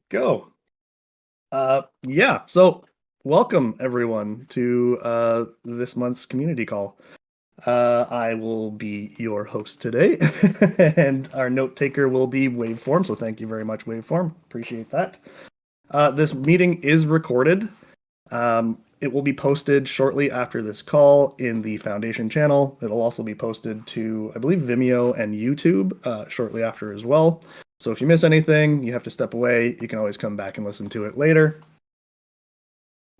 Go. So welcome everyone to this month's community call. I will be your host today, and our note taker will be Waveform. So thank you very much, Waveform. Appreciate that. This meeting is recorded. It will be posted shortly after this call in the Foundation channel. It'll also be posted to, I believe, Vimeo and YouTube shortly after as well. So if you miss anything, you have to step away. You can always come back and listen to it later.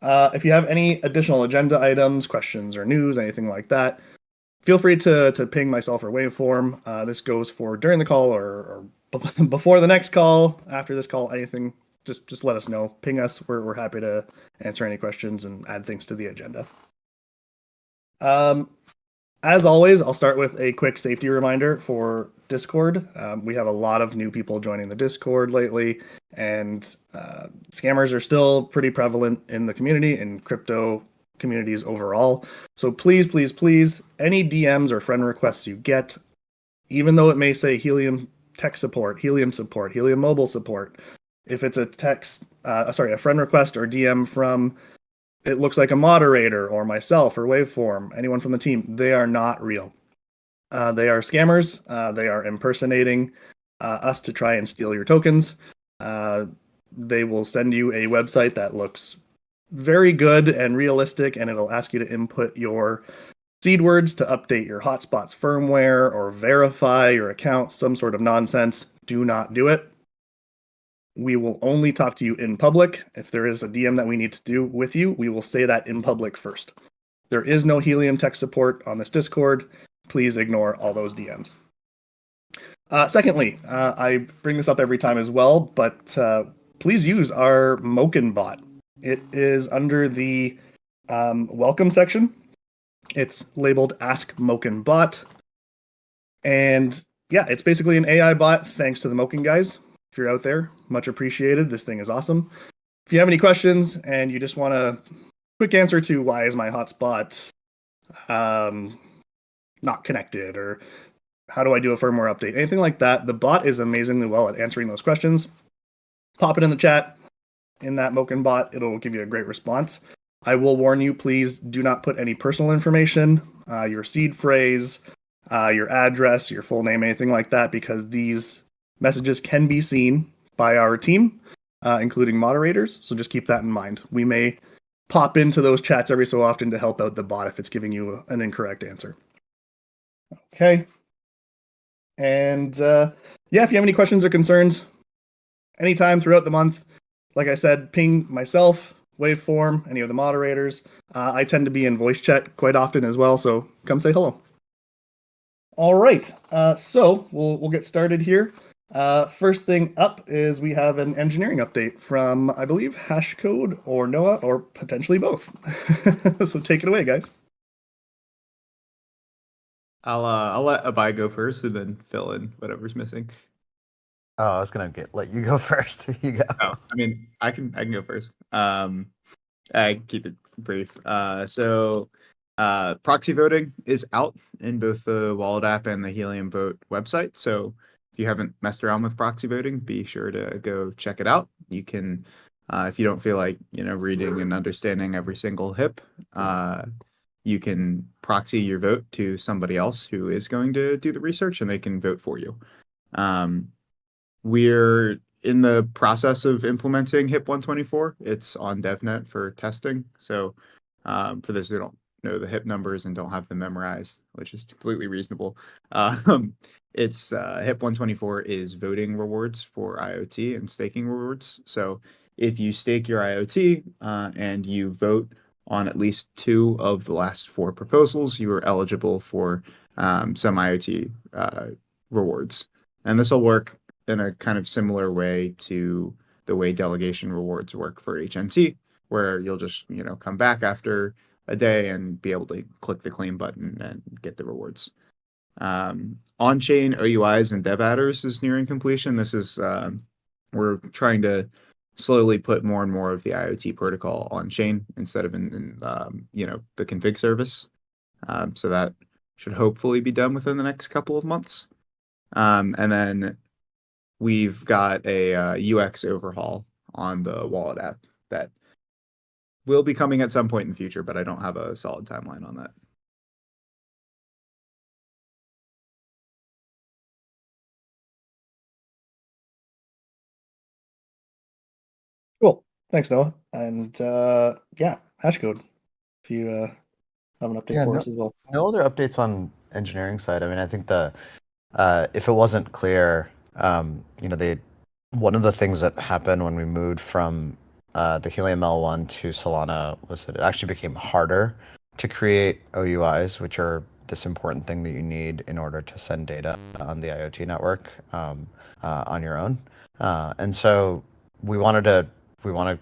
If you have any additional agenda items, questions, or news, anything like that, feel free to ping myself or Waveform. This goes for during the call or before the next call, after this call, anything. Just let us know. Ping us. We're happy to answer any questions and add things to the agenda. As always, I'll start with a quick safety reminder for Discord. We have a lot of new people joining the Discord lately, and scammers are still pretty prevalent in the community and crypto communities overall. So please, please, please, any DMs or friend requests you get, even though it may say Helium tech support, Helium support, Helium mobile support, if it's a a friend request or DM from it looks like a moderator or myself or Waveform, anyone from the team, they are not real. They are scammers. They are impersonating us to try and steal your tokens. They will send you a website that looks very good and realistic, and it'll ask you to input your seed words to update your hotspots firmware or verify your account, some sort of nonsense. Do not do it. We will only talk to you in public. If there is a DM that we need to do with you, we will say that in public first. There is no Helium tech support on this Discord. Please ignore all those DMs. Secondly, I bring this up every time as well, but please use our Moken bot. It is under the welcome section. It's labeled Ask Moken Bot. And yeah, it's basically an AI bot thanks to the Moken guys. If you're out there, much appreciated. This thing is awesome. If you have any questions and you just want a quick answer to why is my hotspot not connected, or how do I do a firmware update, anything like that, the bot is amazingly well at answering those questions. Pop it in the chat in that Moken bot. It'll give you a great response. I will warn you, please do not put any personal information, your seed phrase, your address, your full name, anything like that, because these messages can be seen by our team, including moderators. So just keep that in mind. We may pop into those chats every so often to help out the bot if it's giving you an incorrect answer. Okay. And yeah, if you have any questions or concerns, anytime throughout the month, like I said, ping myself, Waveform, any of the moderators. I tend to be in voice chat quite often as well, so come say hello. All right, so we'll get started here. First thing up is we have an engineering update from, I believe, Hashcode or Noah, or potentially both. So take it away, guys. I'll let Abai go first and then fill in whatever's missing. Oh, I was gonna let you go first. You go. Oh, I mean, I can go first. I keep it brief. So proxy voting is out in both the Wallet app and the Helium Vote website. So if you haven't messed around with proxy voting, be sure to go check it out. You can, if you don't feel like reading and understanding every single HIP, you can proxy your vote to somebody else who is going to do the research, and they can vote for you. We're in the process of implementing HIP 124. It's on DevNet for testing. So for those who don't know the HIP numbers and don't have them memorized, which is completely reasonable, it's HIP 124 is voting rewards for IoT and staking rewards. So if you stake your IoT and you vote on at least 2 of the last 4 proposals, you are eligible for some IoT rewards. And this will work in a kind of similar way to the way delegation rewards work for HNT, where you'll just come back after a day and be able to click the claim button and get the rewards. On-chain OUIs and dev adders is nearing completion. This is we're trying to slowly put more and more of the IoT protocol on chain instead of in the config service. So that should hopefully be done within the next couple of months. And then we've got a UX overhaul on the wallet app that will be coming at some point in the future, but I don't have a solid timeline on that. Cool. Thanks, Noah. And yeah, Hashcode, if you have an update for us as well. No other updates on engineering side. I mean, I think if it wasn't clear, one of the things that happened when we moved from the Helium L1 to Solana was that it actually became harder to create OUIs, which are this important thing that you need in order to send data on the IoT network on your own. And so we want to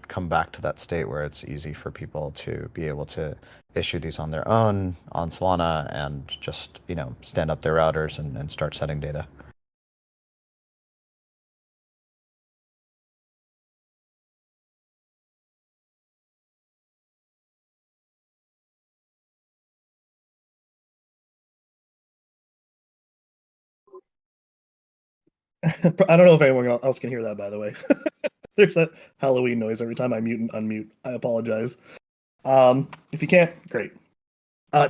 come back to that state where it's easy for people to be able to issue these on their own on Solana and just stand up their routers and start sending data. I don't know if anyone else can hear that, by the way. There's that Halloween noise every time I mute and unmute. I apologize. If you can't, great.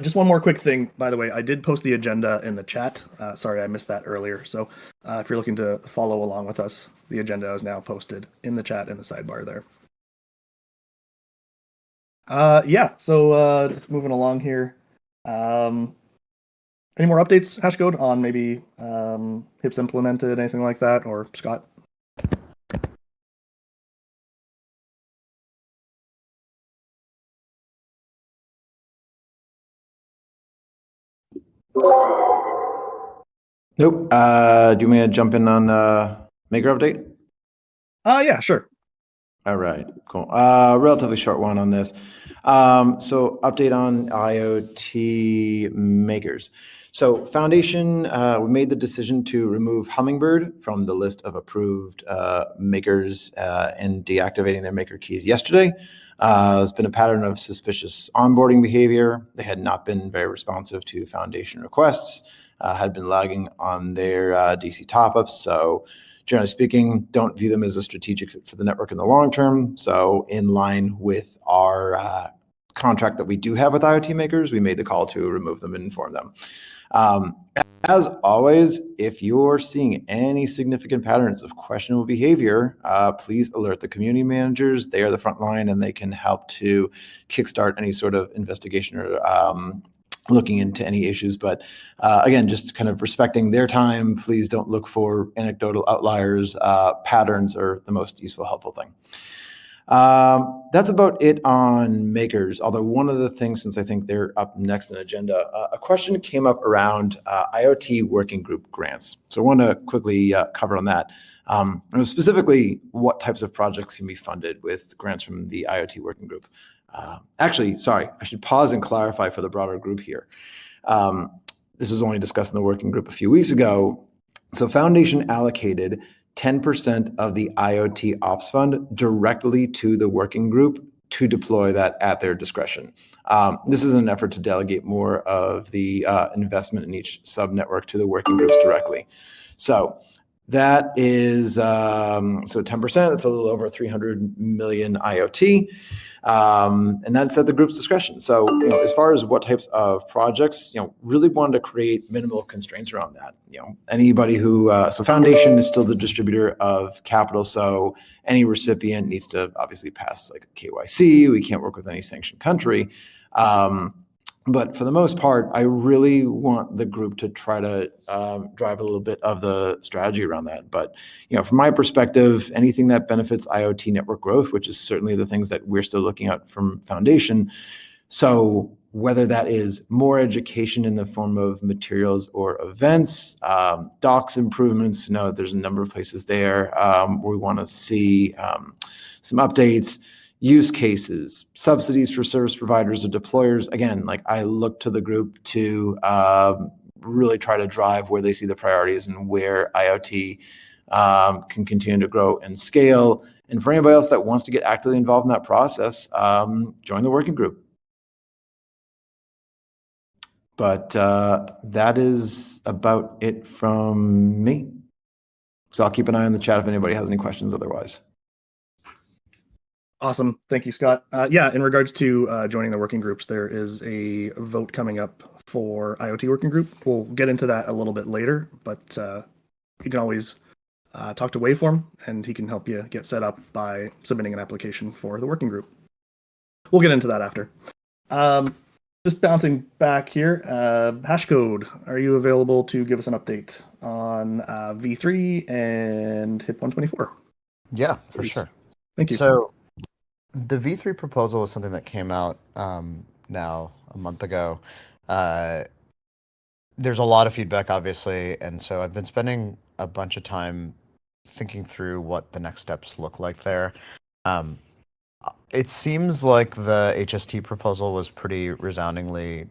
Just one more quick thing, by the way. I did post the agenda in the chat. Sorry, I missed that earlier. So if you're looking to follow along with us, the agenda is now posted in the chat in the sidebar there. Yeah, so just moving along here. Any more updates, Hashcode, on maybe HIPs implemented, anything like that, or Scott? Nope. Do you want me to jump in on Maker update? Yeah, sure. All right, cool. Relatively short one on this. So update on IoT makers. So Foundation, we made the decision to remove Hummingbird from the list of approved makers and deactivating their maker keys yesterday. There's been a pattern of suspicious onboarding behavior. They had not been very responsive to Foundation requests, had been lagging on their DC top-ups. So generally speaking, don't view them as a strategic fit for the network in the long term. So in line with our contract that we do have with IoT makers, we made the call to remove them and inform them. As always, if you're seeing any significant patterns of questionable behavior, please alert the community managers. They are the front line and they can help to kickstart any sort of investigation or looking into any issues. But again, just kind of respecting their time. Please don't look for anecdotal outliers. Patterns are the most useful, helpful thing. That's about it on makers. Although one of the things, since I think they're up next on the agenda, a question came up around IoT working group grants. So I want to quickly cover on that. And specifically, what types of projects can be funded with grants from the IoT working group. Actually, sorry, I should pause and clarify for the broader group here. This was only discussed in the working group a few weeks ago. So Foundation allocated 10% of the IoT Ops Fund directly to the working group to deploy that at their discretion. This is an effort to delegate more of the investment in each sub-network to the working groups directly. So that is, so 10%, that's a little over 300 million IoT. And that's at the group's discretion. So, as far as what types of projects, really wanted to create minimal constraints around that. Anybody who, so Foundation is still the distributor of capital. So any recipient needs to obviously pass like a KYC. We can't work with any sanctioned country. But for the most part, I really want the group to try to drive a little bit of the strategy around that. But from my perspective, anything that benefits IoT network growth, which is certainly the things that we're still looking at from Foundation. So whether that is more education in the form of materials or events, docs improvements, there's a number of places there where we want to see some updates. Use cases, subsidies for service providers or deployers. Again, I look to the group to really try to drive where they see the priorities and where IoT can continue to grow and scale. And for anybody else that wants to get actively involved in that process, join the working group. But that is about it from me. So I'll keep an eye on the chat if anybody has any questions otherwise. Awesome. Thank you, Scott. Yeah, in regards to joining the working groups, there is a vote coming up for IoT working group. We'll get into that a little bit later, but you can always talk to Waveform, and he can help you get set up by submitting an application for the working group. We'll get into that after. Just bouncing back here, Hashcode, are you available to give us an update on V3 and HIP 124? Yeah, for Please. sure. Thank you. So the V3 proposal was something that came out now a month ago. There's a lot of feedback, obviously, and so I've been spending a bunch of time thinking through what the next steps look like there. Um, it seems like the HST proposal was pretty resoundingly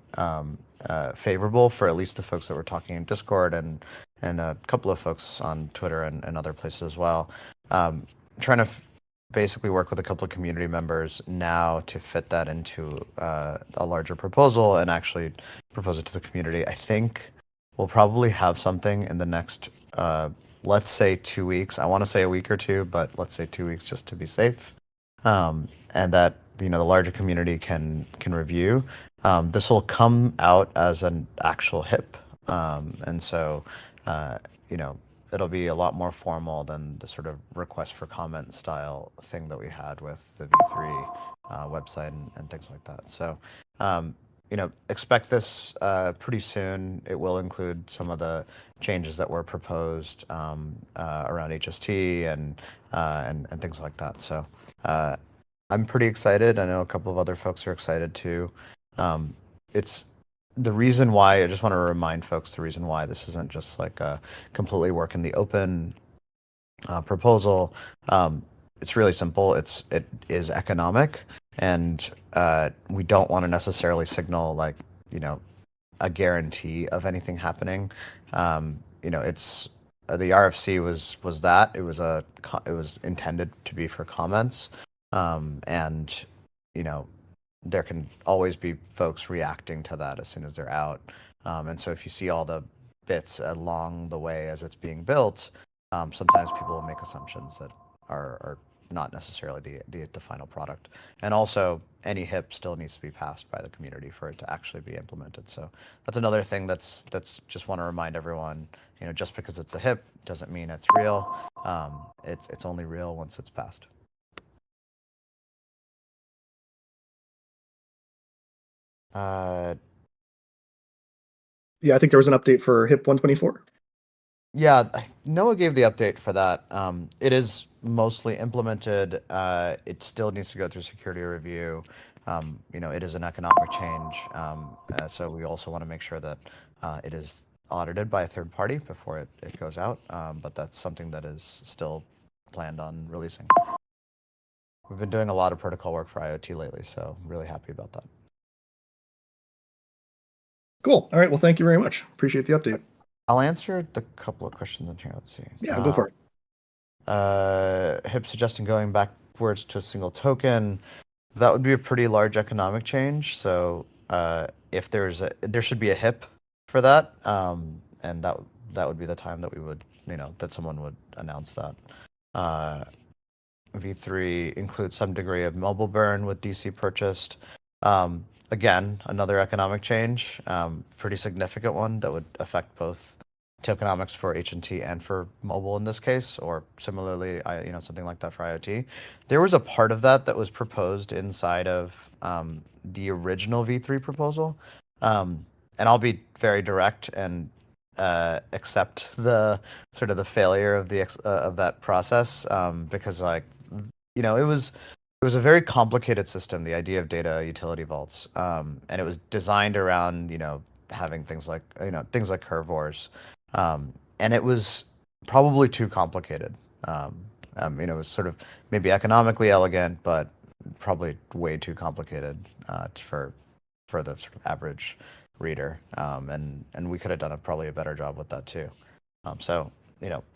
favorable for at least the folks that were talking in Discord and a couple of folks on Twitter and other places as well. Trying to basically work with a couple of community members now to fit that into a larger proposal and actually propose it to the community. I think we'll probably have something in the next, let's say 2 weeks. I want to say a week or two, but let's say 2 weeks just to be safe. And that the larger community can review. This will come out as an actual HIP, and so it'll be a lot more formal than the sort of request for comment style thing that we had with the V3 website and things like that. So, expect this pretty soon. It will include some of the changes that were proposed around HST and things like that. So, I'm pretty excited. I know a couple of other folks are excited too. It's the reason why I just want to remind folks the reason why this isn't just like a completely work in the open proposal. It's really simple. It is economic, and we don't want to necessarily signal like a guarantee of anything happening. It's the RFC was that it was intended to be for comments, and there can always be folks reacting to that as soon as they're out. And so if you see all the bits along the way as it's being built, sometimes people will make assumptions that are not necessarily the final product. And also, any HIP still needs to be passed by the community for it to actually be implemented. So that's another thing that's just want to remind everyone, just because it's a HIP doesn't mean it's real. It's only real once it's passed. Yeah, I think there was an update for HIP 124. Yeah, Noah gave the update for that. It is mostly implemented. It still needs to go through security review. It is an economic change. So we also want to make sure that it is audited by a third party before it goes out. But that's something that is still planned on releasing. We've been doing a lot of protocol work for IoT lately, so I'm really happy about that. Cool. All right. Well, thank you very much. Appreciate the update. I'll answer the couple of questions in here. Let's see. Yeah, go for it. HIP suggesting going backwards to a single token. That would be a pretty large economic change. So if there should be a HIP for that, and that would be the time that we would, that someone would announce that. V3 includes some degree of mobile burn with DC purchased. Again, another economic change, pretty significant one that would affect both tokenomics for HNT and for mobile in this case, or similarly, something like that for IoT. There was a part of that was proposed inside of the original V3 proposal, and I'll be very direct and accept the sort of the failure of of that process because it was a very complicated system, the idea of data utility vaults, and it was designed around having things like curve wars, and it was probably too complicated. It was sort of maybe economically elegant, but probably way too complicated for the sort of average reader, and we could have done probably a better job with that too. So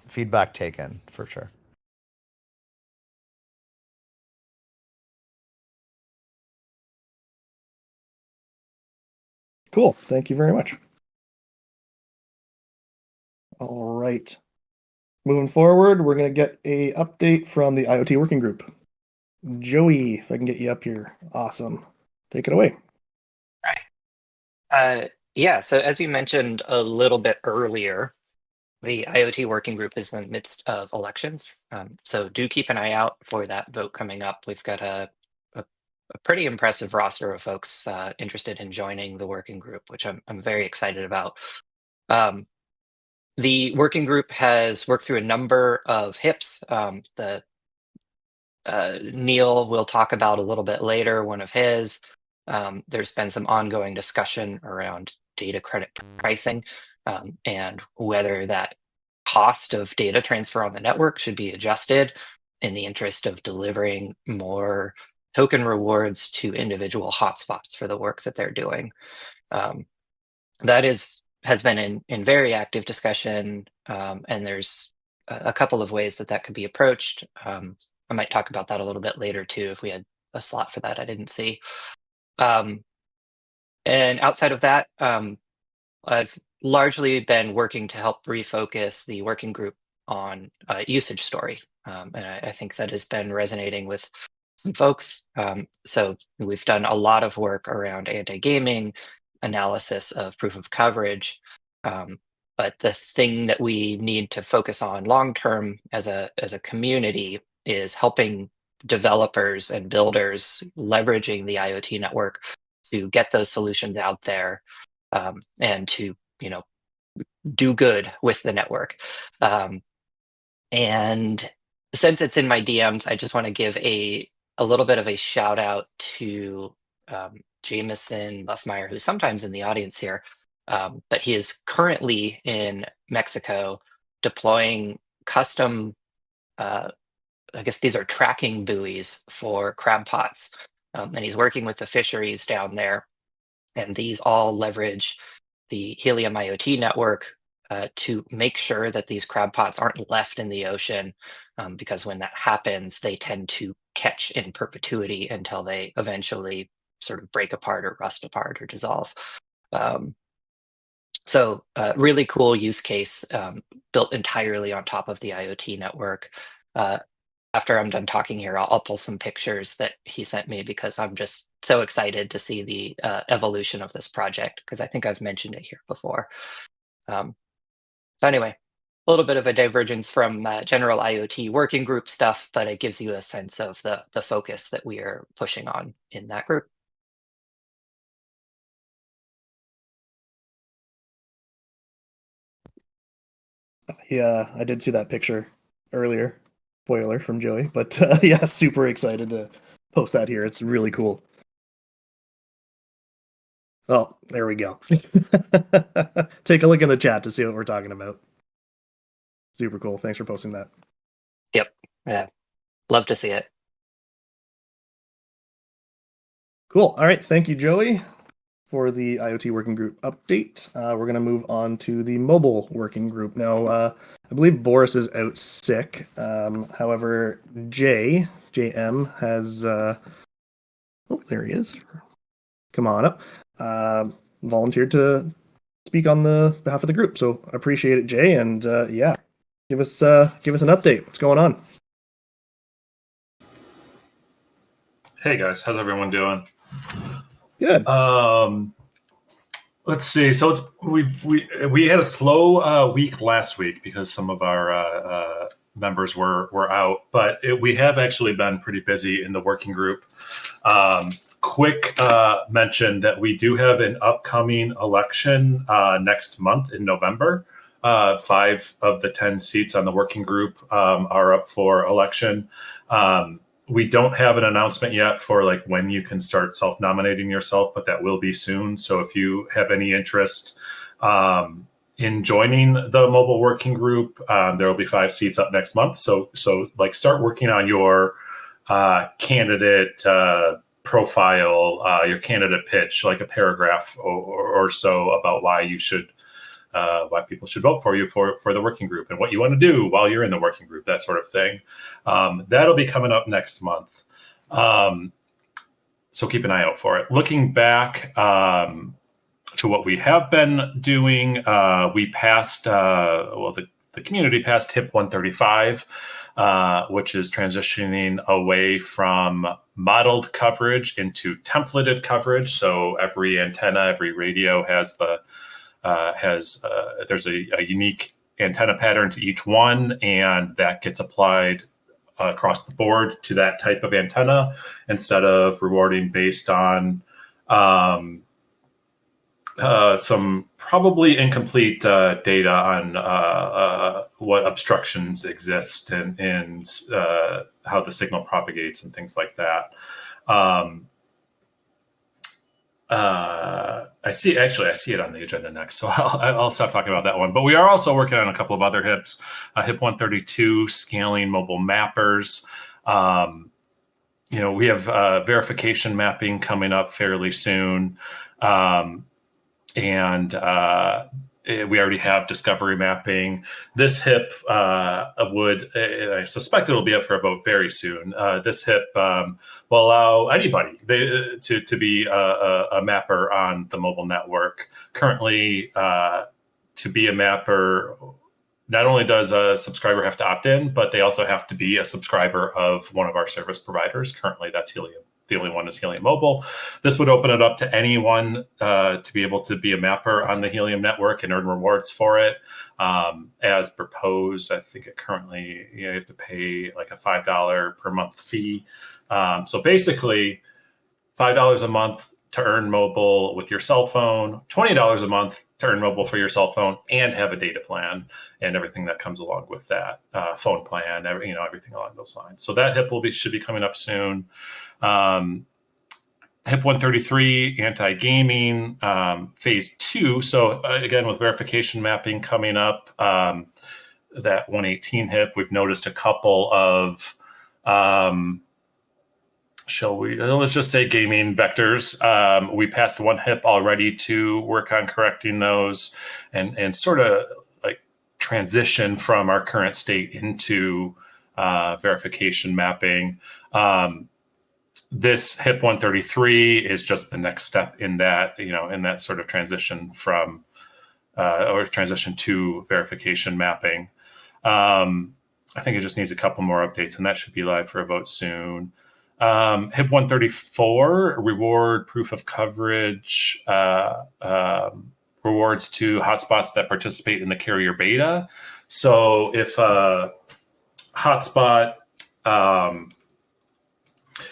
feedback taken for sure. Cool. Thank you very much. All right. Moving forward, we're going to get a update from the IoT working group. Joey, if I can get you up here. Awesome. Take it away. Yeah, so as you mentioned a little bit earlier, the IoT working group is in the midst of elections. So do keep an eye out for that vote coming up. We've got a pretty impressive roster of folks interested in joining the working group, which I'm very excited about. The working group has worked through a number of HIPs. Neil will talk about a little bit later, one of his. There's been some ongoing discussion around data credit pricing and whether that cost of data transfer on the network should be adjusted in the interest of delivering more token rewards to individual hotspots for the work that they're doing. That has been in very active discussion, and there's a couple of ways that could be approached. I might talk about that a little bit later too, if we had a slot for that I didn't see. And outside of that, I've largely been working to help refocus the working group on usage story. And I think that has been resonating with some folks. So we've done a lot of work around anti-gaming, analysis of proof of coverage. But the thing that we need to focus on long-term as a community is helping developers and builders leveraging the IoT network to get those solutions out there and to do good with the network. And since it's in my DMs, I just want to give a little bit of a shout out to Jameson Buffmeyer, who's sometimes in the audience here, but he is currently in Mexico deploying custom, I guess these are tracking buoys for crab pots. And he's working with the fisheries down there. And these all leverage the Helium IoT network to make sure that these crab pots aren't left in the ocean, because when that happens, they tend to catch in perpetuity until they eventually sort of break apart or rust apart or dissolve. So really cool use case built entirely on top of the IoT network. After I'm done talking here, I'll pull some pictures that he sent me because I'm just so excited to see the evolution of this project, because I think I've mentioned it here before. So anyway, a little bit of a divergence from general IoT working group stuff, but it gives you a sense of the focus that we are pushing on in that group. Yeah, I did see that picture earlier. Spoiler from Joey, but yeah, super excited to post that here. It's really cool. Oh, there we go. Take a look in the chat to see what we're talking about. Super cool. Thanks for posting that. Yep. Yeah. Love to see it. Cool. All right. Thank you, Joey, for the IoT working group update. We're going to move on to the mobile working group. Now, I believe Boris is out sick. However, JM has, oh, there he is. Come on up. Volunteered to speak on the behalf of the group. So appreciate it, Jay. And yeah, give us an update. What's going on? Hey guys, how's everyone doing? Good. Let's see. So we had a slow week last week because some of our members were out, but we have actually been pretty busy in the working group. Quick mention that we do have an upcoming election next month in November. 5 of the 10 seats on the working group are up for election. We don't have an announcement yet for like when you can start self-nominating yourself, but that will be soon. So if you have any interest in joining the mobile working group, there will be 5 seats up next month. So like start working on your candidate profile, your candidate pitch, like a paragraph or so about why you should, why people should vote for you for the working group and what you want to do while you're in the working group, that sort of thing. That'll be coming up next month. So keep an eye out for it. Looking back to what we have been doing, we passed, well, the community passed HIP 135. which is transitioning away from modeled coverage into templated coverage. So every antenna, every radio has there's a unique antenna pattern to each one, and that gets applied across the board to that type of antenna instead of rewarding based on some probably incomplete data on what obstructions exist and how the signal propagates and things like that. I see it on the agenda next, so I'll stop talking about that one. But we are also working on a couple of other HIPs, HIP 132, scaling mobile mappers. We have verification mapping coming up fairly soon. And we already have discovery mapping. This HIP I suspect it'll be up for a vote very soon. This HIP will allow anybody to be a mapper on the mobile network. Currently, to be a mapper, not only does a subscriber have to opt in, but they also have to be a subscriber of one of our service providers. Currently, that's Helium. The only one is Helium Mobile. This would open it up to anyone to be able to be a mapper on the Helium network and earn rewards for it. As proposed, I think it currently, you have to pay like a $5 per month fee. So basically, $5 a month to earn mobile with your cell phone, $20 a month to earn mobile for your cell phone, and have a data plan and everything that comes along with that, phone plan, everything along those lines. So that HIP should be coming up soon. HIP 133 anti-gaming phase 2. So again, with verification mapping coming up, that 118 HIP, we've noticed a couple of let's just say gaming vectors. We passed one HIP already to work on correcting those and sort of like transition from our current state into verification mapping. This HIP 133 is just the next step in that, in that sort of transition from or transition to verification mapping. I think it just needs a couple more updates, and that should be live for a vote soon. HIP 134, reward proof of coverage, rewards to hotspots that participate in the carrier beta. So if a hotspot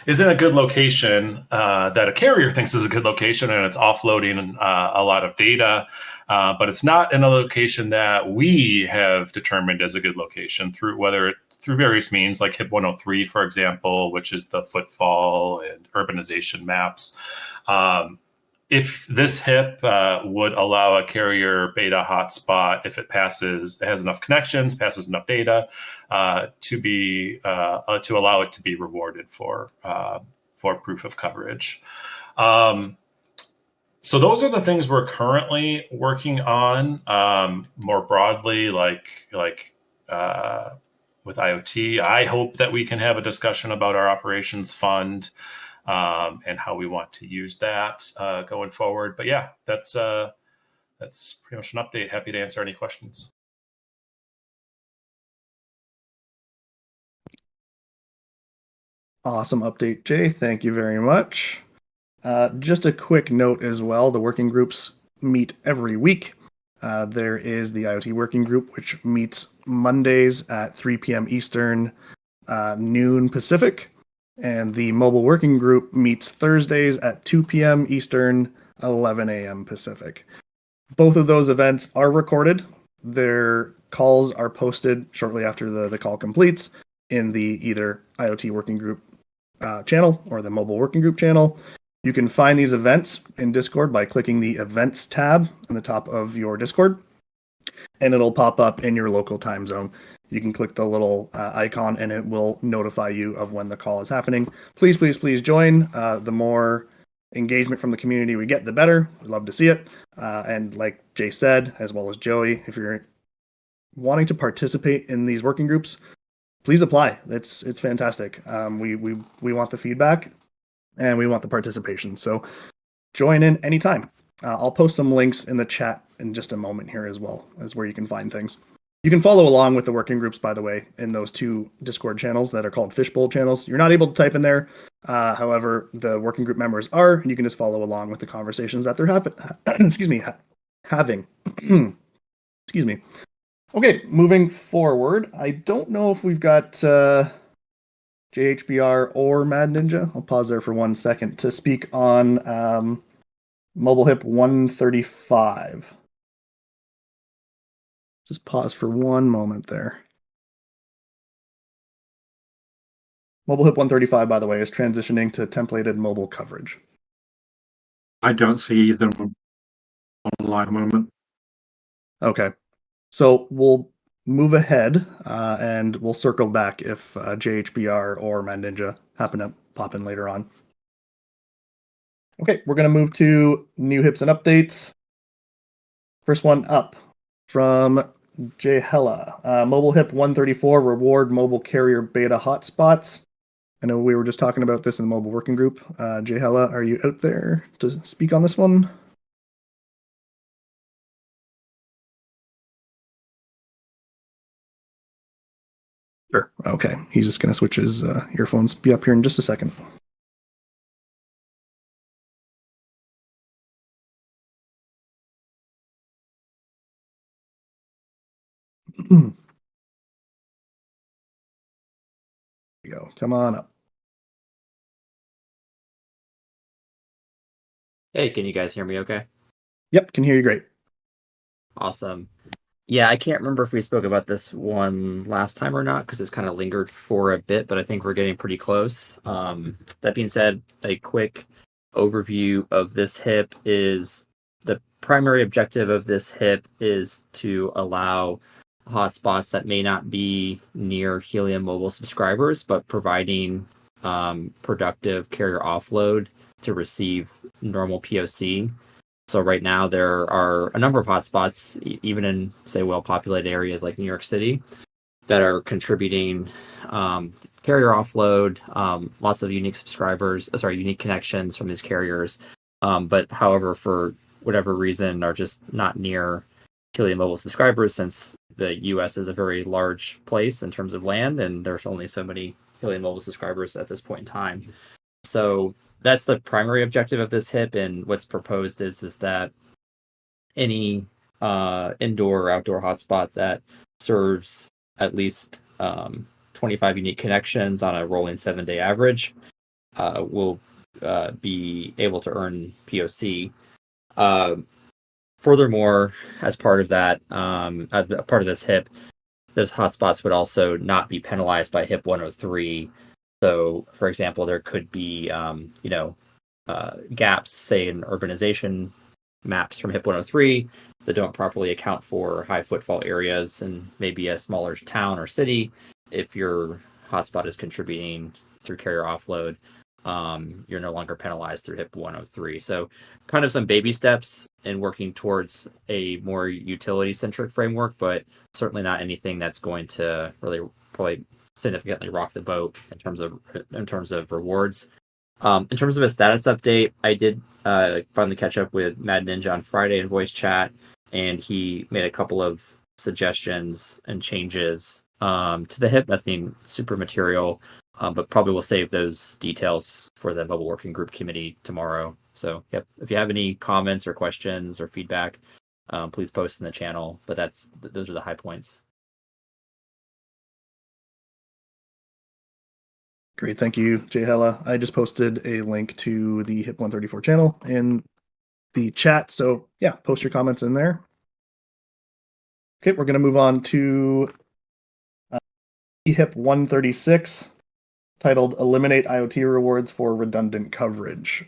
is in a good location that a carrier thinks is a good location and it's offloading a lot of data, but it's not in a location that we have determined as a good location through various means, like HIP 103, for example, which is the footfall and urbanization maps. If this HIP would allow a carrier beta hotspot, if it has enough connections, passes enough data, to allow it to be rewarded for proof of coverage. So those are the things we're currently working on. More broadly, like with IoT, I hope that we can have a discussion about our operations fund and how we want to use that going forward. But yeah, that's pretty much an update. Happy to answer any questions. Awesome update, Jay. Thank you very much. Just a quick note as well, the working groups meet every week. There is the IoT working group, which meets Mondays at 3 p.m. Eastern, noon Pacific. And the mobile working group meets Thursdays at 2 p.m. Eastern, 11 a.m. Pacific. Both of those events are recorded. Their calls are posted shortly after the call completes in the either IoT working group channel or the mobile working group channel. You can find these events in Discord by clicking the Events tab on the top of your Discord, and it'll pop up in your local time zone. You can click the little icon, and it will notify you of when the call is happening. Please, please, please join. The more engagement from the community we get, the better. We'd love to see it. And like Jay said, as well as Joey, if you're wanting to participate in these working groups, please apply. It's fantastic. We want the feedback. And we want the participation. So join in anytime. I'll post some links in the chat in just a moment here as well as where you can find things. You can follow along with the working groups, by the way, in those two Discord channels that are called fishbowl channels. You're not able to type in there. However, the working group members are, and you can just follow along with the conversations that they're having. Excuse me. Okay, moving forward. I don't know if we've got JHBR or Mad Ninja. I'll pause there for 1 second to speak on Mobile Hip 135. Just pause for 1 moment there. Mobile Hip 135, by the way, is transitioning to templated mobile coverage. I don't see them online at the moment. Okay. So we'll move ahead and we'll circle back if JHBR or Mad Ninja happen to pop in later on. Okay, we're going to move to new hips and updates. First one up from J Hella. Mobile Hip 134 reward mobile carrier beta hotspots. I know we were just talking about this in the mobile working group. J Hella, are you out there to speak on this one? Sure. Okay. He's just going to switch his earphones. Be up here in just a second. There you go. Come on up. Hey, can you guys hear me okay? Yep, can hear you great. Awesome. Yeah, I can't remember if we spoke about this one last time or not because it's kind of lingered for a bit, but I think we're getting pretty close. That being said, a quick overview of this HIP is the primary objective of this HIP is to allow hotspots that may not be near Helium mobile subscribers, but providing productive carrier offload to receive normal POC. So right now there are a number of hotspots, even in say well-populated areas like New York City, that are contributing carrier offload, lots of unique unique connections from these carriers. But however, for whatever reason, are just not near Helium mobile subscribers, since the U.S. is a very large place in terms of land, and there's only so many Helium mobile subscribers at this point in time. So that's the primary objective of this HIP, and what's proposed is that any indoor or outdoor hotspot that serves at least 25 unique connections on a rolling 7-day average will be able to earn POC. Furthermore, as part of that, as a part of this HIP, those hotspots would also not be penalized by HIP 103. So, for example, there could be, gaps, say, in urbanization maps from HIP 103 that don't properly account for high footfall areas and maybe a smaller town or city. If your hotspot is contributing through carrier offload, you're no longer penalized through HIP 103. So kind of some baby steps in working towards a more utility-centric framework, but certainly not anything that's going to really probably significantly rock the boat in terms of rewards. In terms of a status update, I did finally catch up with Mad Ninja on Friday in voice chat, and he made a couple of suggestions and changes to the HIP. Nothing super material, but probably we'll save those details for the mobile working group committee tomorrow. So, yep, if you have any comments or questions or feedback, please post in the channel. But those are the high points. Great, thank you, Jay Hella. I just posted a link to the HIP 134 channel in the chat, so yeah, post your comments in there. Okay, we're going to move on to HIP 136, titled Eliminate IoT Rewards for Redundant Coverage.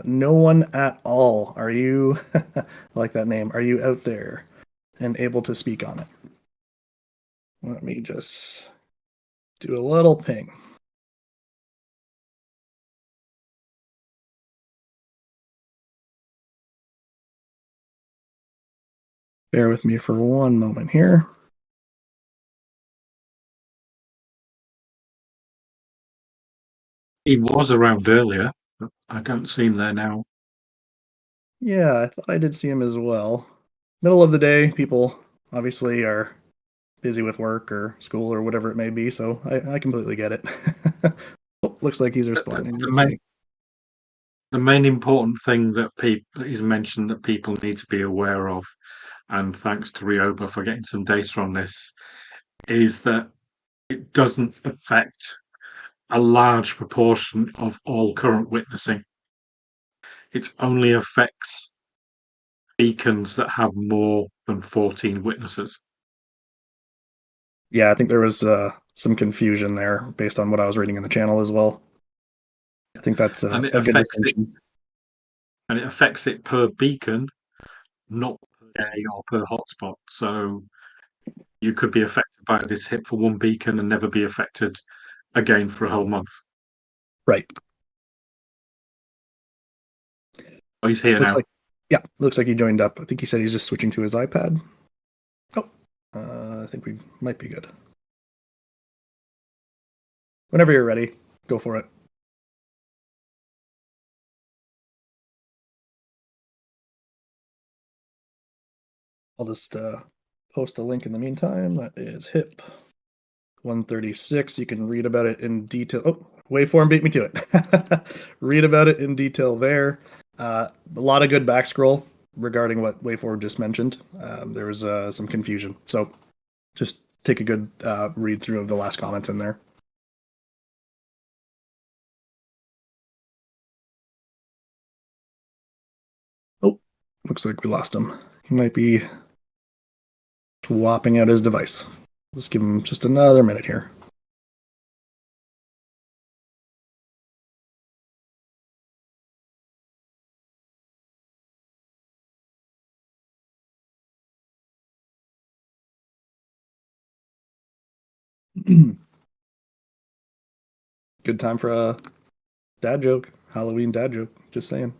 No one at all, are you, I like that name, are you out there and able to speak on it? Let me just do a little ping. Bear with me for 1 moment here. He was around earlier, but I can't see him there now. Yeah, I thought I did see him as well. Middle of the day, people obviously are busy with work or school or whatever it may be. So I completely get it. Oh, looks like he's responding. The main important thing that is mentioned that people need to be aware of, and thanks to Ryoba for getting some data on this, is that it doesn't affect a large proportion of all current witnessing. It only affects beacons that have more than 14 witnesses. Yeah, I think there was some confusion there based on what I was reading in the channel as well. I think that's a good distinction. And it affects it per beacon, not per day or per hotspot. So you could be affected by this hit for one beacon and never be affected again for a whole month. Right. Oh, he's here now. Looks like he joined up. I think he said he's just switching to his iPad. Oh, I think we might be good. Whenever you're ready, go for it. I'll just post a link in the meantime. That is HIP 136. You can read about it in detail. Oh, waveform beat me to it. Read about it in detail there. A lot of good back scroll regarding what waveform just mentioned. There was some confusion. So just take a good read through of the last comments in there. Oh, looks like we lost him. He might be swapping out his device. Let's give him just another minute here. Good time for a dad joke, Halloween dad joke. Just saying.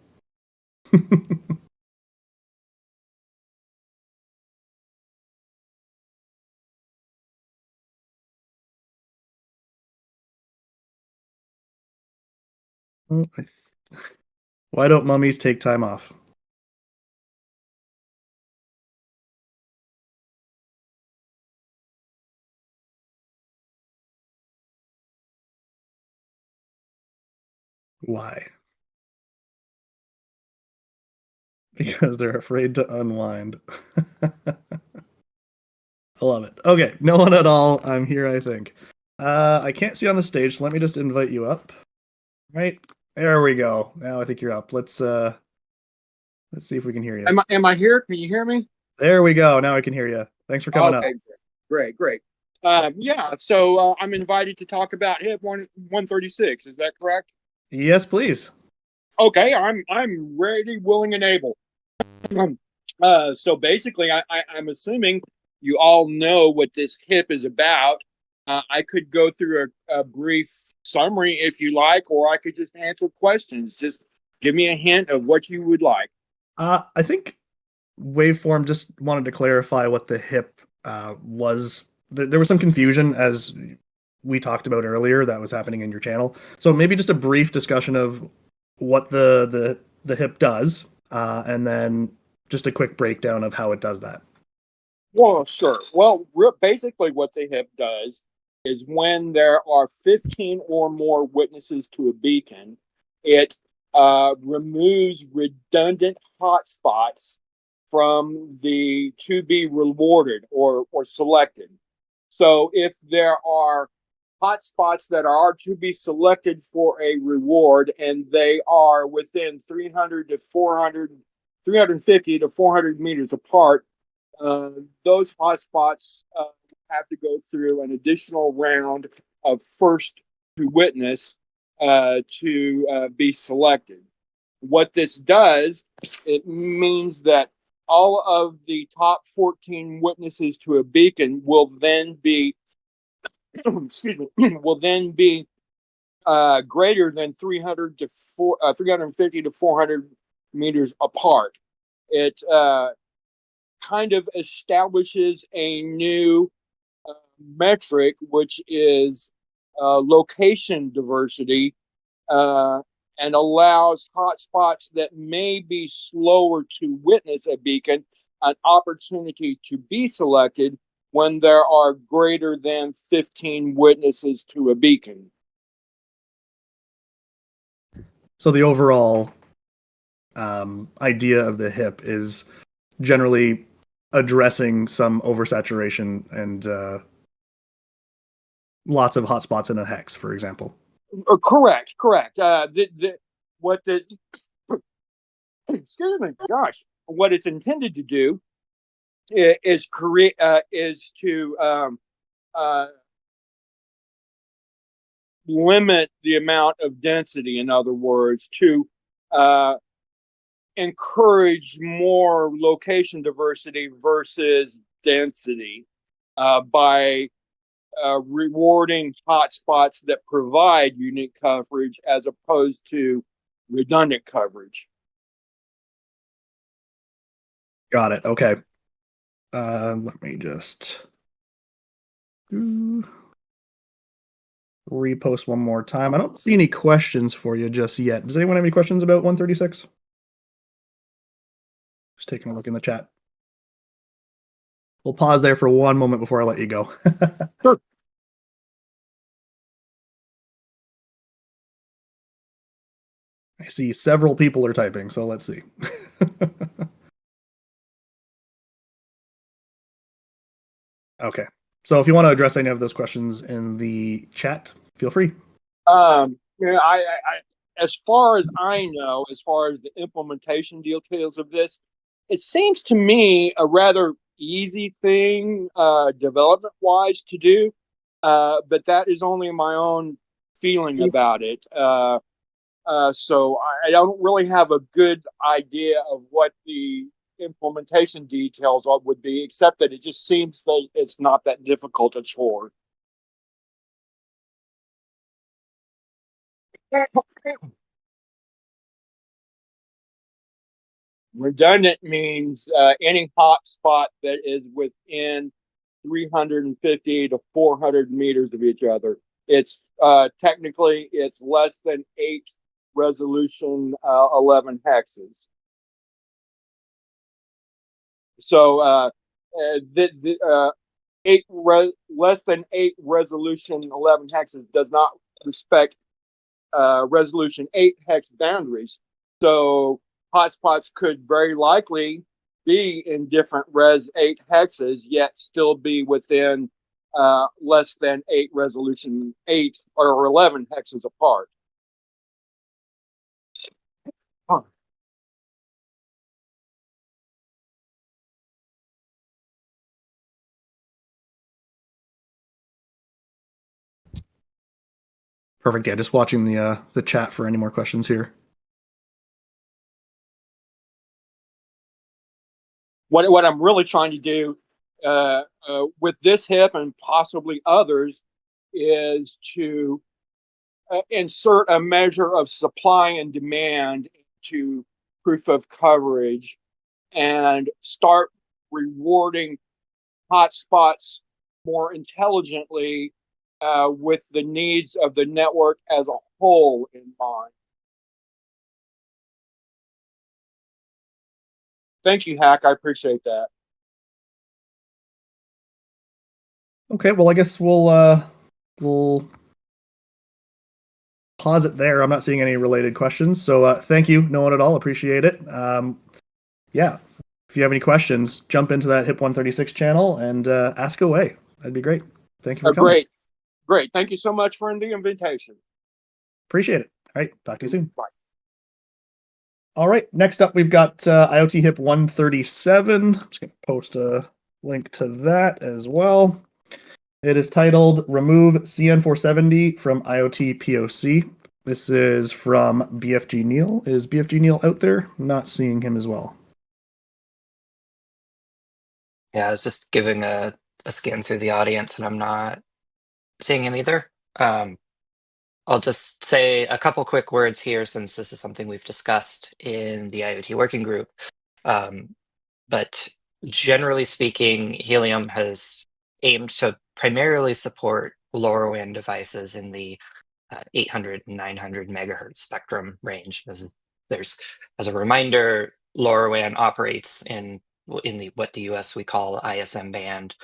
Why don't mummies take time off? Why? Because they're afraid to unwind. I love it. Okay, no one at all. I'm here, I think. I can't see on the stage, so let me just invite you up. Right? There we go. Now I think you're up. Let's see if we can hear you. Am I here? Can you hear me? There we go. Now I can hear you. Thanks for coming up. Great. Yeah, so I'm invited to talk about HIP 136. Is that correct? Yes, please. Okay, I'm ready, willing, and able. So basically, I'm assuming you all know what this HIP is about. I could go through a brief summary if you like, or I could just answer questions. Just give me a hint of what you would like. I think Waveform just wanted to clarify what the HIP was. There was some confusion as we talked about earlier that was happening in your channel. So maybe just a brief discussion of what the HIP does, and then just a quick breakdown of how it does that. Well, sure. Well, basically, what the HIP does is when there are 15 or more witnesses to a beacon, it removes redundant hotspots from the to be rewarded or selected. So, if there are hotspots that are to be selected for a reward and they are within 300 to 400, 350 to 400 meters apart, those hotspots have to go through an additional round of first to witness to be selected. What this does, it means that all of the top 14 witnesses to a beacon will then be, excuse me, will then be greater than 350 to 400 meters apart. It kind of establishes a new metric, which is location diversity, and allows hotspots that may be slower to witness a beacon an opportunity to be selected when there are greater than 15 witnesses to a beacon. So the overall idea of the HIP is generally addressing some oversaturation and lots of hotspots in a hex, for example. Correct. What the excuse me, gosh, what it's intended to do is create is to limit the amount of density. In other words, to encourage more location diversity versus density by rewarding hotspots that provide unique coverage as opposed to redundant coverage. Got it. Okay. Let me just repost one more time. I don't see any questions for you just yet. Does anyone have any questions about 136? Just taking a look in the chat. We'll pause there for one moment before I let you go. Sure. I see several people are typing, so let's see. Okay. So if you want to address any of those questions in the chat, feel free. As far as I know, as far as the implementation details of this, it seems to me a rather easy thing development wise to do, but that is only my own feeling about it. So I don't really have a good idea of what the implementation details would be, except that it just seems that it's not that difficult a chore. Redundant means any hot spot that is within 350 to 400 meters of each other. It's technically it's less than 8 resolution 11 hexes. So less than 8 resolution 11 hexes does not respect resolution 8 hex boundaries. So hotspots could very likely be in different res 8 hexes, yet still be within less than 8 resolution 8 or 11 hexes apart. Huh. Perfect. Yeah, just watching the chat for any more questions here. What I'm really trying to do with this HIP and possibly others is to insert a measure of supply and demand into proof of coverage and start rewarding hotspots more intelligently with the needs of the network as a whole in mind. Thank you, Hack. I appreciate that. Okay, well, I guess we'll pause it there. I'm not seeing any related questions, so thank you, no one at all. Appreciate it. Yeah, if you have any questions, jump into that HIP 136 channel and ask away. That'd be great. Thank you for coming. Great. Thank you so much for the invitation. Appreciate it. All right, talk to you soon. Bye. All right, next up we've got IoT HIP 137. I'm just going to post a link to that as well. It is titled Remove CN470 from IoT POC. This is from BFG Neil. Is BFG Neil out there? Not seeing him as well. Yeah, I was just giving a scan through the audience and I'm not seeing him either. I'll just say a couple quick words here since this is something we've discussed in the IoT working group. But generally speaking, Helium has aimed to primarily support LoRaWAN devices in the 800 and 900 megahertz spectrum range. As a reminder, LoRaWAN operates in in the what the US we call ISM band,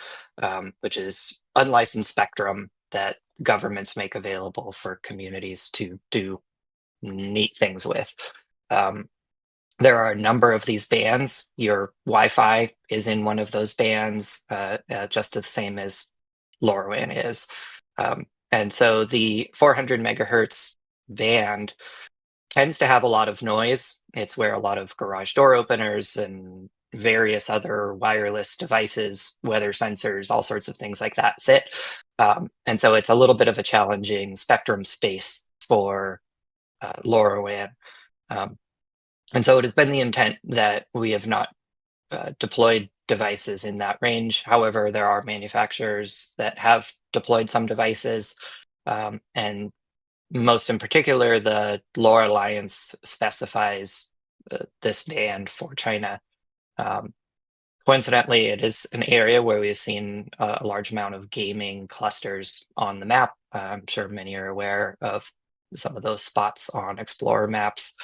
which is unlicensed spectrum that governments make available for communities to do neat things with. There are a number of these bands. Your Wi-Fi is in one of those bands, just the same as LoRaWAN is. And so the 400 megahertz band tends to have a lot of noise. It's where a lot of garage door openers and various other wireless devices, weather sensors, all sorts of things like that sit. And so it's a little bit of a challenging spectrum space for LoRaWAN. And so it has been the intent that we have not deployed devices in that range. However, there are manufacturers that have deployed some devices, and most in particular, the LoRa Alliance specifies this band for China. Coincidentally, it is an area where we've seen a large amount of gaming clusters on the map. I'm sure many are aware of some of those spots on Explorer maps.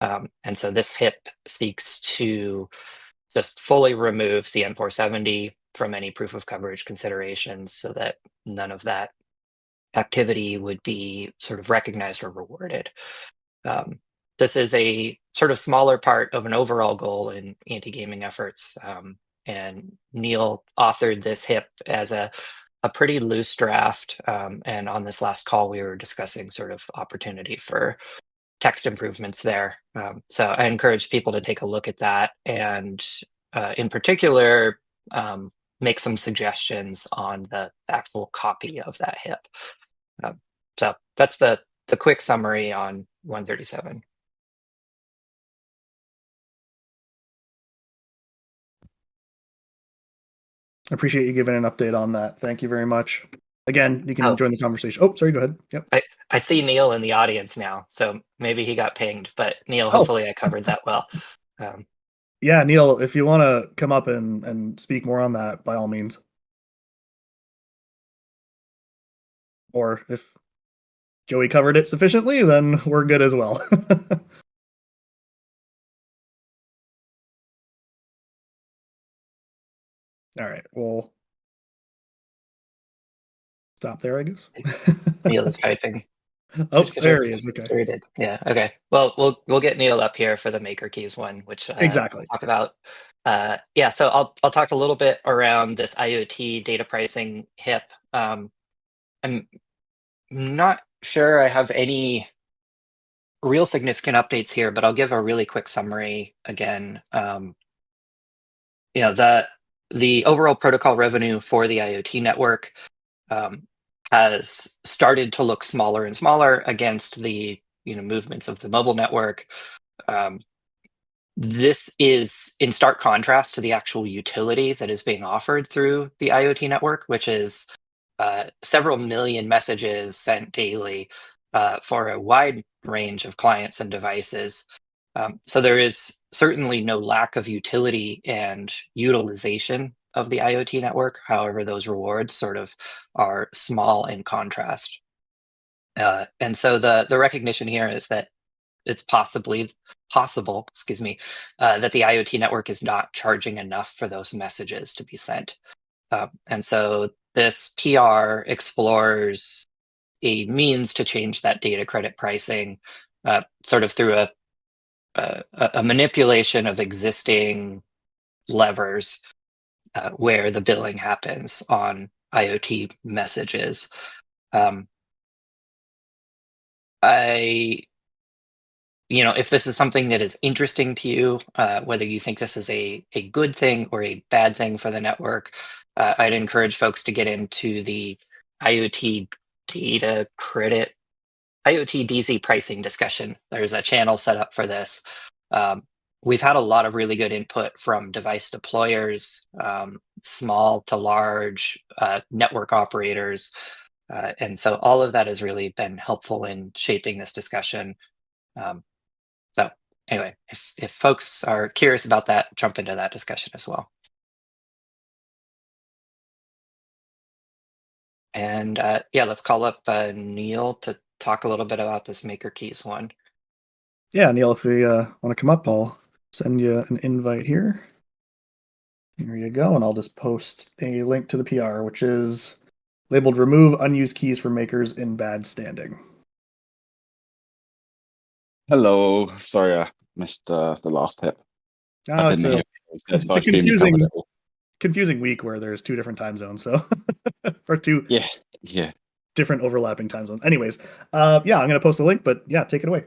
And so this HIP seeks to just fully remove CN470 from any proof of coverage considerations so that none of that activity would be sort of recognized or rewarded. This is a sort of smaller part of an overall goal in anti-gaming efforts. And Neil authored this HIP as a pretty loose draft. And on this last call, we were discussing sort of opportunity for text improvements there. So I encourage people to take a look at that and in particular, make some suggestions on the actual copy of that HIP. So that's the quick summary on 137. I appreciate you giving an update on that. Thank you very much. Again, you can join the conversation. Oh, sorry, go ahead. Yep. I see Neil in the audience now, so maybe he got pinged, but Neil, hopefully I covered that well. Yeah, Neil, if you want to come up and speak more on that, by all means. Or if Joey covered it sufficiently, then we're good as well. All right, we'll stop there, I guess. Neil is typing. Oh, there he is. Okay. Sure he did. Yeah. Okay. Well, we'll get Neil up here for the Maker Keys one, which Exactly. I'll talk about. Yeah. So I'll talk a little bit around this IoT data pricing HIP. I'm not sure I have any real significant updates here, but I'll give a really quick summary again. The overall protocol revenue for the IoT network has started to look smaller and smaller against the movements of the mobile network. This is in stark contrast to the actual utility that is being offered through the IoT network, which is several million messages sent daily for a wide range of clients and devices. So there is certainly no lack of utility and utilization of the IoT network. However, those rewards sort of are small in contrast. And so the recognition here is that it's possible, that the IoT network is not charging enough for those messages to be sent. And so this PR explores a means to change that data credit pricing sort of through a manipulation of existing levers where the billing happens on IoT messages. If this is something that is interesting to you, whether you think this is a good thing or a bad thing for the network, I'd encourage folks to get into the IoT data credit, IoT DC pricing discussion. There's a channel set up for this. We've had a lot of really good input from device deployers, small to large network operators. And so all of that has really been helpful in shaping this discussion. So anyway, if folks are curious about that, jump into that discussion as well. And let's call up Neil to talk a little bit about this Maker Keys one. Yeah, Neil, if you want to come up, I'll send you an invite here. There you go, and I'll just post a link to the PR, which is labeled "Remove unused keys from makers in bad standing." Hello. Sorry, I missed the last tip. I Oh, didn't hear what you said, so it's I a assume you covered it all. confusing week where there's two different time zones, so or two Yeah, yeah. different overlapping time zones. Anyways, yeah, I'm gonna post a link, but yeah, take it away.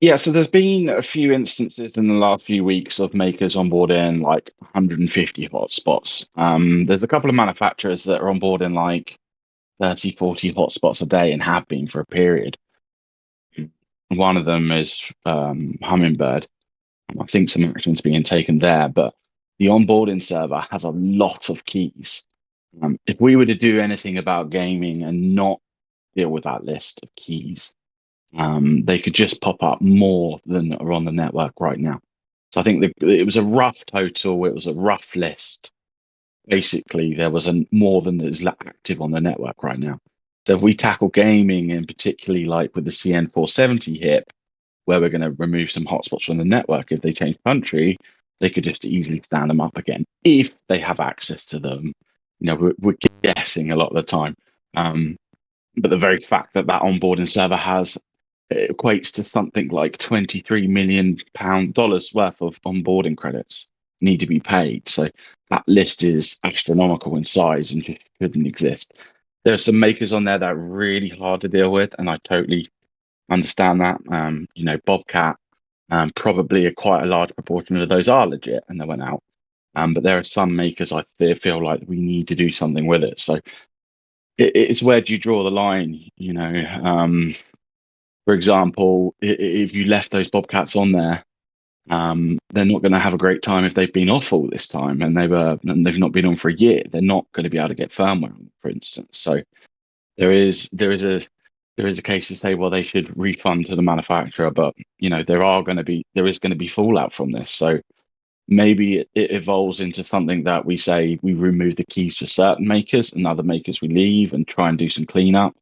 Yeah, so there's been a few instances in the last few weeks of makers onboarding like 150 hotspots. There's a couple of manufacturers that are onboarding like 30, 40 hotspots a day and have been for a period. One of them is Hummingbird. I think some action's being taken there, but the onboarding server has a lot of keys. If we were to do anything about gaming and not deal with that list of keys, they could just pop up more than are on the network right now. So I think it was a rough total. It was a rough list. Basically, there was more than is active on the network right now. So if we tackle gaming, and particularly like with the CN470 hip, where we're going to remove some hotspots from the network, if they change country, they could just easily stand them up again if they have access to them. We're guessing a lot of the time. But the very fact that onboarding server has it equates to something like £23 million worth of onboarding credits need to be paid. So that list is astronomical in size and just couldn't exist. There are some makers on there that are really hard to deal with, and I totally understand that. Bobcat, probably quite a large proportion of those are legit and they went out. But there are some makers I feel like we need to do something with it. So it's where do you draw the line? For example, if you left those bobcats on there, they're not going to have a great time if they've been off all this time and they've not been on for a year. They're not going to be able to get firmware on, for instance. So there is a case to say, well, they should refund to the manufacturer, but there is going to be fallout from this. So maybe it evolves into something that we say we remove the keys for certain makers and other makers we leave and try and do some cleanup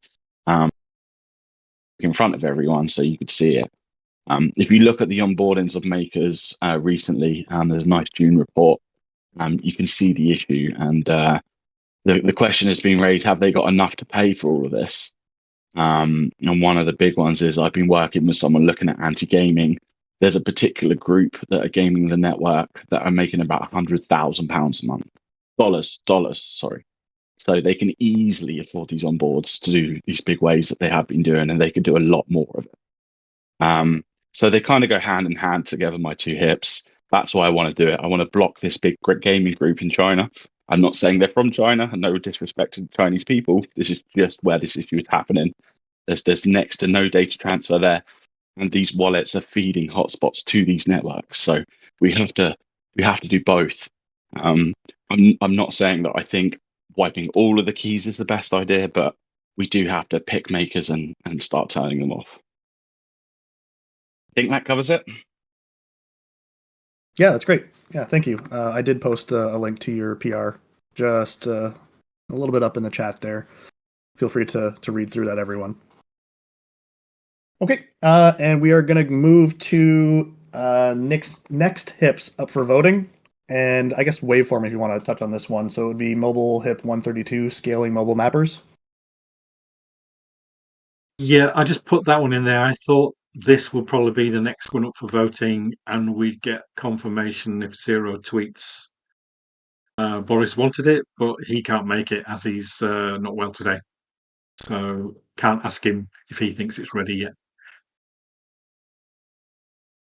in front of everyone so you could see it. If you look at the onboardings of makers recently, there's a nice June report. You can see the issue, and the question has been raised: have they got enough to pay for all of this? And one of the big ones is I've been working with someone looking at anti-gaming. There's a particular group that are gaming the network that are making about £100,000 a month, dollars, sorry. So they can easily afford these onboards to do these big waves that they have been doing, and they could do a lot more of it. So they kind of go hand in hand together, my two hips. That's why I want to do it. I want to block this big gaming group in China. I'm not saying they're from China, and no disrespect to Chinese people. This is just where this issue is happening. There's next to no data transfer there, and these wallets are feeding hotspots to these networks. So we have to do both. I'm not saying that I think wiping all of the keys is the best idea, but we do have to pick makers and start turning them off. I think that covers it. Yeah, that's great. Yeah, thank you. I did post a link to your PR, just a little bit up in the chat there. Feel free to read through that, everyone. Okay, and we are going to move to next hips up for voting. And I guess waveform, if you want to touch on this one. So it would be mobile hip 132, scaling mobile mappers. Yeah, I just put that one in there. I thought this would probably be the next one up for voting, and we'd get confirmation if Zero tweets. Boris wanted it, but he can't make it as he's not well today. So can't ask him if he thinks it's ready yet.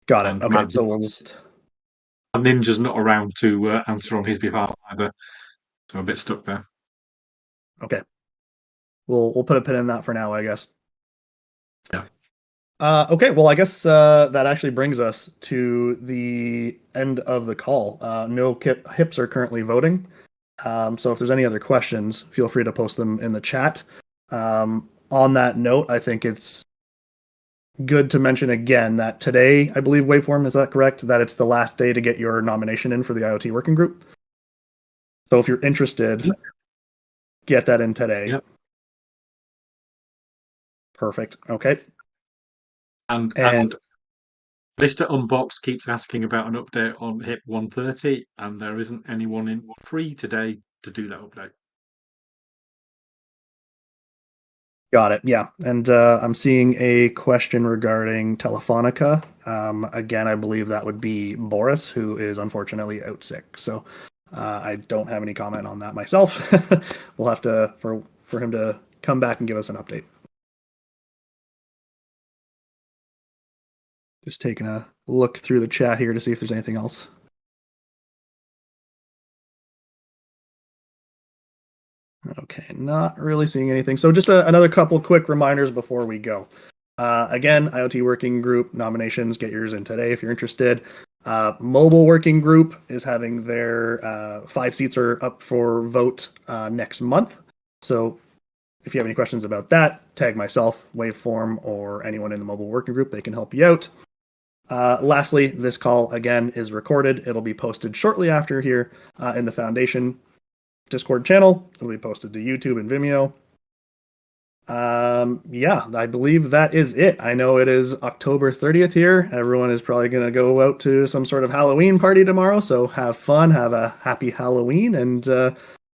Got it. And Okay, so we'll just... Ninja's not around to answer on his behalf either. So I'm a bit stuck there. Okay. We'll put a pin in that for now, I guess. Yeah. Okay, well, I guess that actually brings us to the end of the call. No hips are currently voting. So if there's any other questions, feel free to post them in the chat. On that note, I think it's good to mention again that today, I believe Waveform, is that correct? That it's the last day to get your nomination in for the IoT working group. So if you're interested, get that in today. Yep. Perfect. Okay. And Mr. Unbox keeps asking about an update on HIP 130, and there isn't anyone in free today to do that update. Got it. Yeah. And I'm seeing a question regarding Telefonica. Again, I believe that would be Boris, who is unfortunately out sick. So I don't have any comment on that myself. We'll have to, for him to come back and give us an update. Just taking a look through the chat here to see if there's anything else. Okay, not really seeing anything. So just another couple quick reminders before we go. Again, IoT Working Group nominations, get yours in today if you're interested. Mobile Working Group is having their 5 seats are up for vote next month. So if you have any questions about that, tag myself, Waveform, or anyone in the Mobile Working Group. They can help you out. Lastly, this call, again, is recorded. It'll be posted shortly after here in the Foundation Discord channel. It'll be posted to YouTube and Vimeo. Yeah, I believe that is it. I know it is October 30th here. Everyone is probably going to go out to some sort of Halloween party tomorrow. So have fun, have a happy Halloween. And the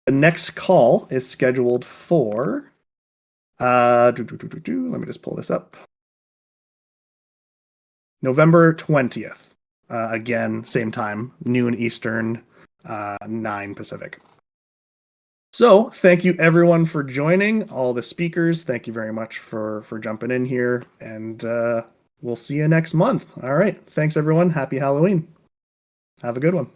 next call is scheduled for, let me just pull this up. November 20th. Again, same time, noon Eastern, 9 Pacific. So thank you everyone for joining, all the speakers. Thank you very much for jumping in here, and we'll see you next month. All right. Thanks everyone. Happy Halloween. Have a good one.